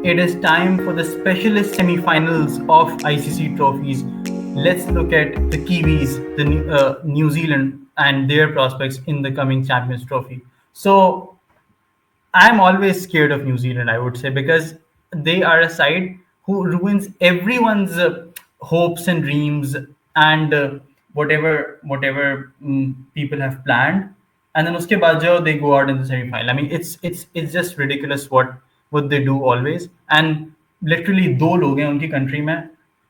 It is time for the specialist semi-finals of ICC trophies. Let's look at the Kiwis, the New Zealand, and their prospects in the coming Champions Trophy. So I'm always scared of New Zealand, I would say, because they are a side who ruins everyone's hopes and dreams and whatever people have planned, and then uske baad jao, they go out in the semi-final. I mean, it's just ridiculous what they do always. And literally दो लोग हैं उनकी country में,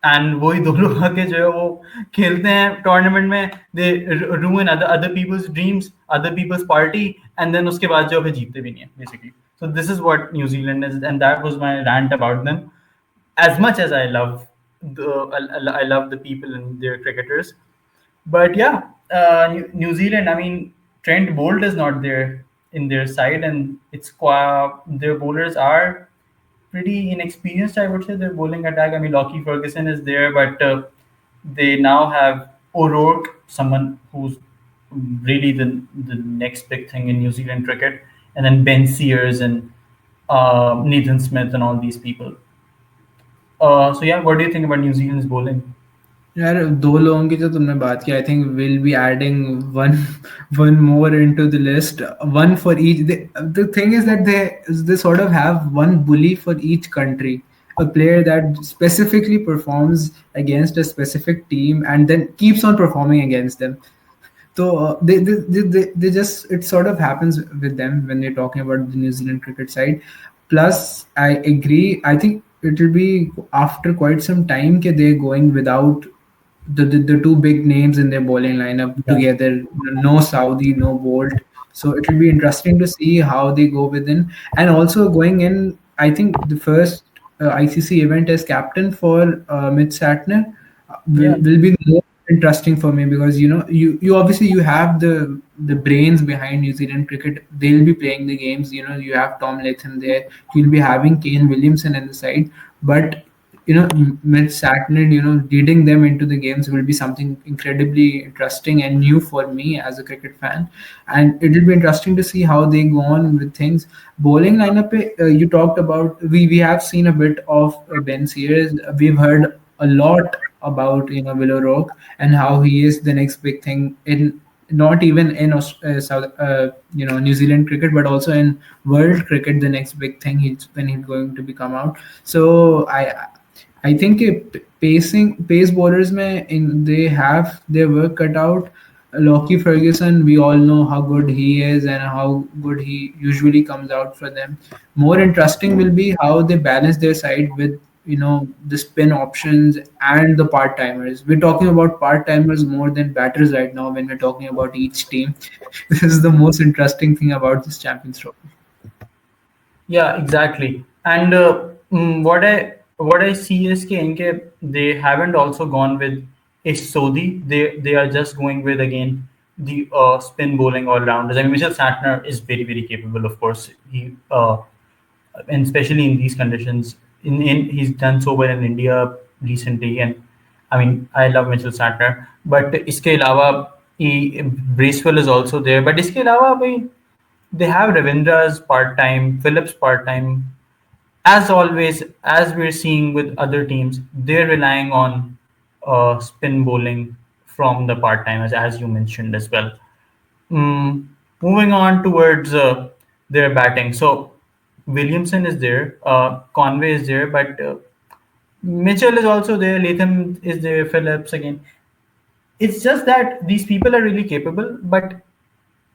and वही दो लोग आके जो है वो खेलते हैं टूर्नामेंट में, they ruin other people's dreams, other people's party, and then उसके बाद जो है जीतते भी नहीं है basically. So this is what New Zealand is, and that was my rant about them. As much as I love I love the people and their cricketers, but yeah, New Zealand. I mean, Trent Bolt is not there in their side, and their bowlers are pretty inexperienced, I would say. Their bowling attack. I mean, Lockie Ferguson is there, but they now have O'Rourke, someone who's really the next big thing in New Zealand cricket, and then Ben Sears and Nathan Smith and all these people. So yeah, what do you think about New Zealand's bowling? यार दो लोगों की जो तुमने बात की, I think will be adding one one more into the list, one for each. The thing is that they sort of have one bully for each country, a player that specifically performs against a specific team and then keeps on performing against them. So they just, it sort of happens with them when they're talking about the New Zealand cricket side. Plus, I agree. I think it will be after quite some time that they're going without the two big names in their bowling lineup together. No Saudi, no Bolt. So it will be interesting to see how they go within. And also going in, I think the first ICC event as captain for Mitch Santner will be more interesting for me, because you obviously you have the brains behind New Zealand cricket. They'll be playing the games. You have Tom Latham there. You'll be having Kane Williamson on the side, but Mitch Santner, leading them into the games will be something incredibly interesting and new for me as a cricket fan. And it will be interesting to see how they go on with things. Bowling lineup, you talked about, we have seen a bit of Ben Sears. We've heard a lot about Will O'Rourke and how he is the next big thing in, not even in South New Zealand cricket, but also in world cricket. The next big thing when he's going to become out. So I think pace bowlers they have their work cut out. Lockie Ferguson, we all know how good he is and how good he usually comes out for them. More interesting will be how they balance their side with the spin options and the part timers. We're talking about part timers more than batters right now when we're talking about each team. This is the most interesting thing about this Champions Trophy. Yeah, exactly. And what I see is कि they haven't also gone with a Sodhi. They are just going with again the spin bowling all rounders. I mean, Mitchell Santner is very capable, of course. He and especially in these conditions, in he's done so well in India recently, and I mean I love Mitchell Santner. But इसके अलावा Bracewell is also there. But इसके अलावा भाई they have Ravindra's part time, Phillips part time. As always, as we're seeing with other teams, they're relying on spin bowling from the part timers, as you mentioned as well. Mm, Moving on towards their batting. So Williamson is there, Conway is there, but Mitchell is also there, Latham is there, Phillips again. It's just that these people are really capable, but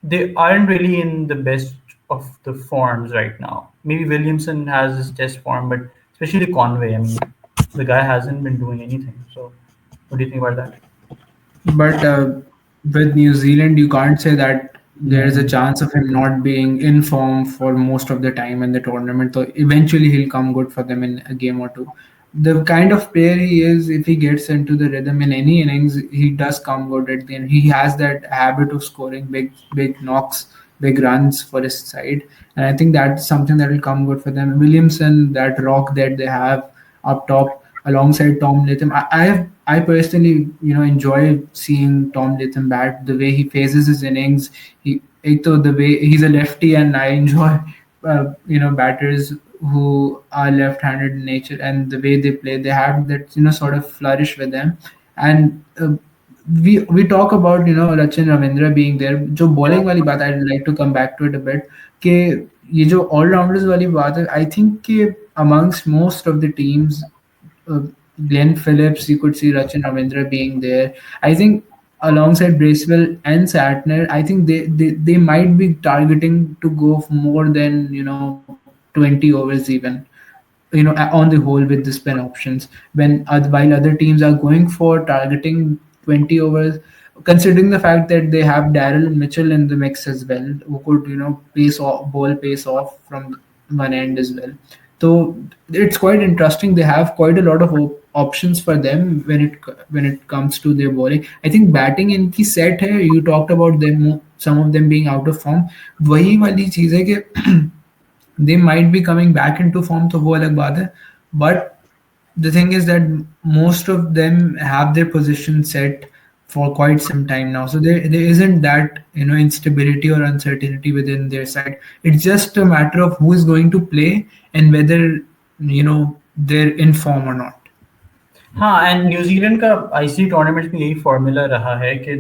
they aren't really in the best of the forms right now. Maybe Williamson has his test form, but especially Conway. I mean, the guy hasn't been doing anything. So, what do you think about that? But with New Zealand, you can't say that there is a chance of him not being in form for most of the time in the tournament. So eventually he'll come good for them in a game or two. The kind of player he is, if he gets into the rhythm in any innings, he does come good at the end. He has that habit of scoring big knocks, big runs for his side. And I think that's something that will come good for them. Williamson, that rock that they have up top alongside Tom Latham. I personally, enjoy seeing Tom Latham bat, the way he phases his innings. The way he's a lefty, and I enjoy, batters who are left-handed in nature, and the way they play, they have that sort of flourish with them. And we talk about Rachin Ravindra being there. जो Yeah. bowling वाली बात, I'd like to come back to it a bit. कि ये जो all-rounders वाली बात है, I think कि amongst most of the teams, uh, Glenn Phillips, you could see Rachin Ravindra being there. I think alongside Bracewell and Santner, I think they might be targeting to go more than 20 overs even. On the whole with the spin options, while other teams are going for targeting 20 overs, considering the fact that they have Daryl Mitchell in the mix as well, who could pace off, bowl pace off from one end as well. So it's quite interesting. They have quite a lot of options for them when it comes to their bowling. I think batting इनकी set है. You talked about them, some of them being out of form. वही वाली चीज है कि they might be coming back into form, तो वो अलग बात है. But the thing is that most of them have their position set for quite some time now, so there isn't that instability or uncertainty within their side. It's just a matter of who is going to play and whether they're in form or not. हाँ, and New Zealand का ICC tournaments में यही formula रहा है कि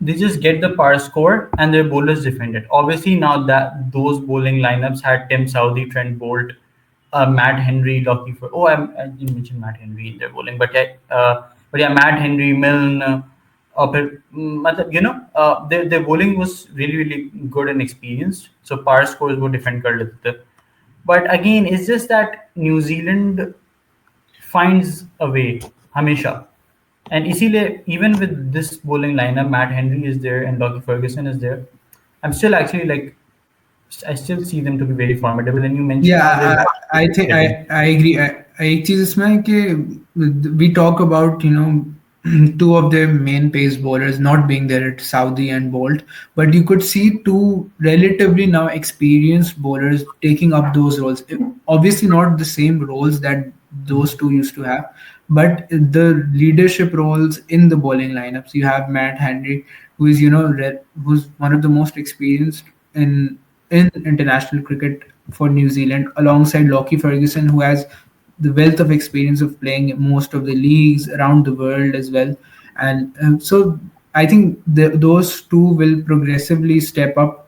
they just get the par score and their bowlers defend it. Obviously, now that those bowling lineups had Tim Southee, Trent Bolt, Matt Henry, Lockie for. Oh, I didn't mention Matt Henry in their bowling, but yeah, Matt Henry, Milne. मतलब their bowling was really really good and experienced, so par scores वो defend कर लेते थे. But again, it's just that New Zealand finds a way हमेशा. And इसीलिए even with this bowling lineup, Matt Henry is there and Lockie Ferguson is there. I'm still actually like I still see them to be very formidable. And you mentioned how they Yeah, I think I agree. एक चीज इसमें है कि we talk about two of their main pace bowlers not being there at Saudi and Bolt, but you could see two relatively now experienced bowlers taking up those roles. Obviously, not the same roles that those two used to have, but the leadership roles in the bowling lineups. You have Matt Henry, who is who's one of the most experienced in international cricket for New Zealand, alongside Lockie Ferguson, who has the wealth of experience of playing in most of the leagues around the world as well. And so I think those two will progressively step up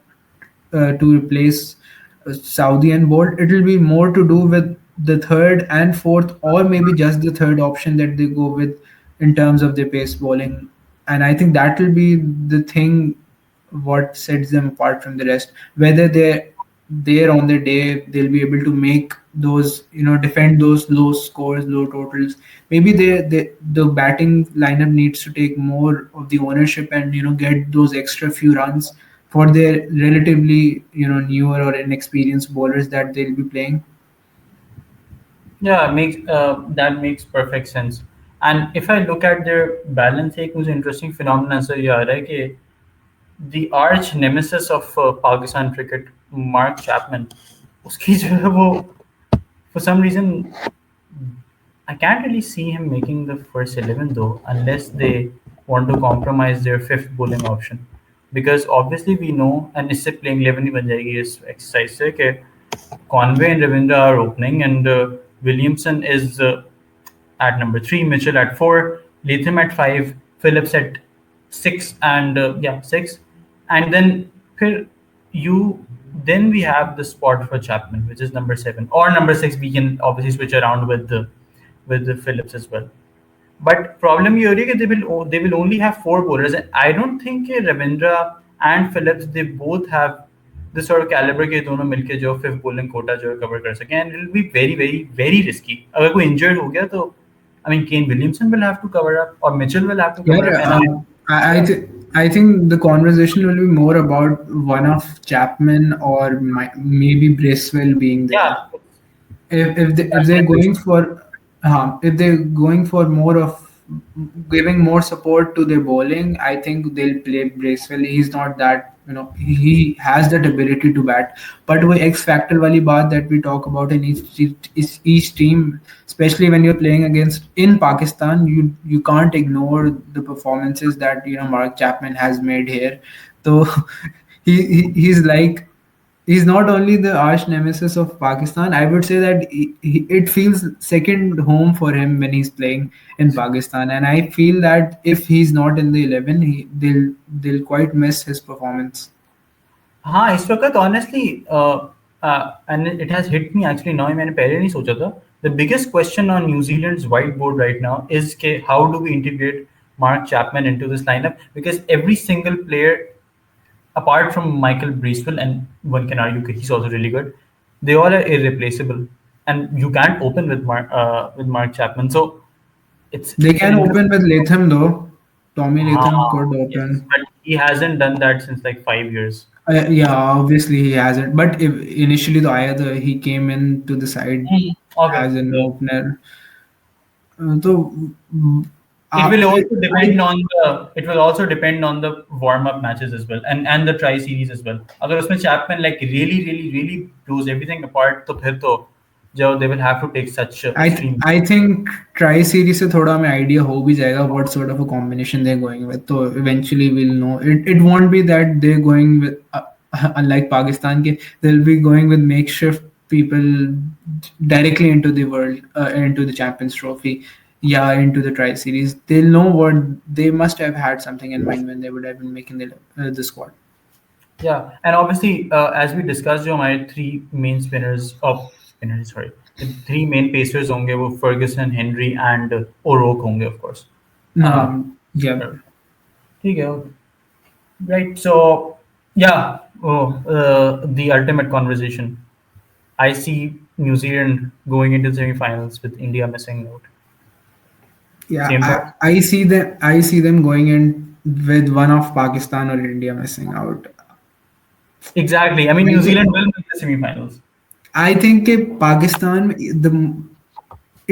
to replace Saudi and Bolt. It will be more to do with the third and fourth, or maybe just the third option that they go with in terms of their pace bowling. And I think that will be the thing what sets them apart from the rest. Whether they're there on the day, they'll be able to make those, defend those low scores, low totals. Maybe the batting lineup needs to take more of the ownership and get those extra few runs for their relatively newer or inexperienced bowlers that they'll be playing. Yeah, makes that makes perfect sense. And if I look at their balance, एक मुझे interesting phenomenon से ये आ रहा है कि the arch nemesis of Pakistan cricket, Mark Chapman, उसकी जो है वो for some reason I can't really see him making the first 11 though, unless they want to compromise their fifth bowling option. Because obviously we know, and इससे playing 11 ही बन जाएगी इस exercise से कि Conway and Ravindra are opening, and Williamson is at number three, Mitchell at four, Latham at five, Phillips at six, and yeah, six, and then you then we have the spot for Chapman, which is number seven or number six. We can obviously switch around with the Phillips as well. But problem ये हो रही है कि they will only have four bowlers. And I don't think कि Ravindra and Phillips they both have this sort of caliber के दोनों मिलके जो fifth bowling quota जो cover कर सकें, and it will be very very very risky. अगर कोई injured हो गया तो I mean Kane Williamson will have to cover up or Mitchell will have to cover up, Yeah, and I think the conversation will be more about one of Chapman or maybe Bracewell being there. yeah, If that's they're my going question. for if they're going for more of giving more support to their bowling, I think they'll play Bracewell. He's not that he has that ability to bat. But वो X factor वाली बात that we talk about in each team, especially when you're playing against in Pakistan, you can't ignore the performances that Mark Chapman has made here. So he's like He's not only the arch nemesis of Pakistan. I would say that it feels second home for him when he's playing in Pakistan, and I feel that if he's not in the 11, they'll quite miss his performance. हाँ इस वक्त honestly and it has hit me actually now मैंने पहले नहीं सोचा था the biggest question on New Zealand's white board right now is के how do we integrate Mark Chapman into this lineup because every single player apart from Michael Breeswell and one can argue that he's also really good they all are irreplaceable and you can't open with Mark Chapman so They it's can an open with Latham though. Tommy Latham हाँ, could yes, open. but he hasn't done that since like 5 years. Yeah, obviously he hasn't. But if initially the Ayad he came into the side Okay. as an Yeah. opener. So It will also I depend on the it will also depend on the warm up matches as well and the tri series as well. अगर उसमें Chapman like really blows everything apart तो फिर तो जो they will have to take such extreme. I think try series से थोड़ा हमें idea हो भी जाएगा what sort of a combination they're going with. So eventually we'll know. It won't be that they're going with unlike Pakistan के they'll be going with makeshift people directly into the world into the Champions Trophy. Yeah, into the try series. They'll know what they must have had something in mind when they would have been making the squad. Yeah, and obviously as we discussed जो हमारे three main spinners sorry the three main pacers होंगे वो Ferguson, Henry and O'Rourke होंगे of course. Uh, Yeah. ठीक है right so yeah the ultimate conversation I see New Zealand going into the semi-finals with India missing out. Yeah, Same thought. I see them going in with one of Pakistan or India missing out. Exactly. I mean, New Zealand will make the semi-finals. I think कि Pakistan the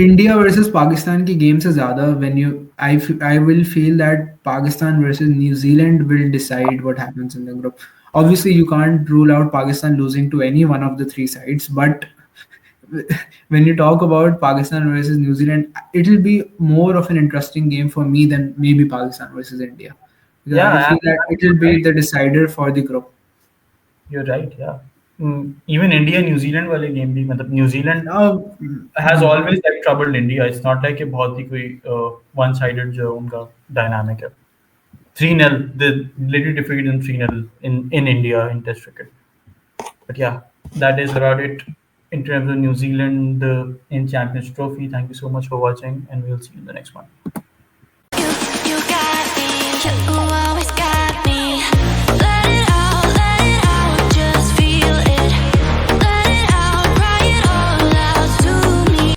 India versus Pakistan की game से ज़्यादा when you I will feel that Pakistan versus New Zealand will decide what happens in the group. Obviously, you can't rule out Pakistan losing to any one of the three sides, but when you talk about Pakistan versus New Zealand, it'll be more of an interesting game for me than maybe Pakistan versus India. Because I Yeah, feel that it'll you're be right. the decider for the group. You're right. Yeah. Even India New Zealand वाले game भी मतलब New Zealand Now, has always like troubled India. It's not like a बहुत ही कोई one-sided जो उनका dynamic है. 3-0 they literally defeated them 3-0 in India in Test cricket. But yeah, that is about it in terms of New Zealand in Champions Trophy. Thank you so much for watching, and we'll see you in the next one. You got me.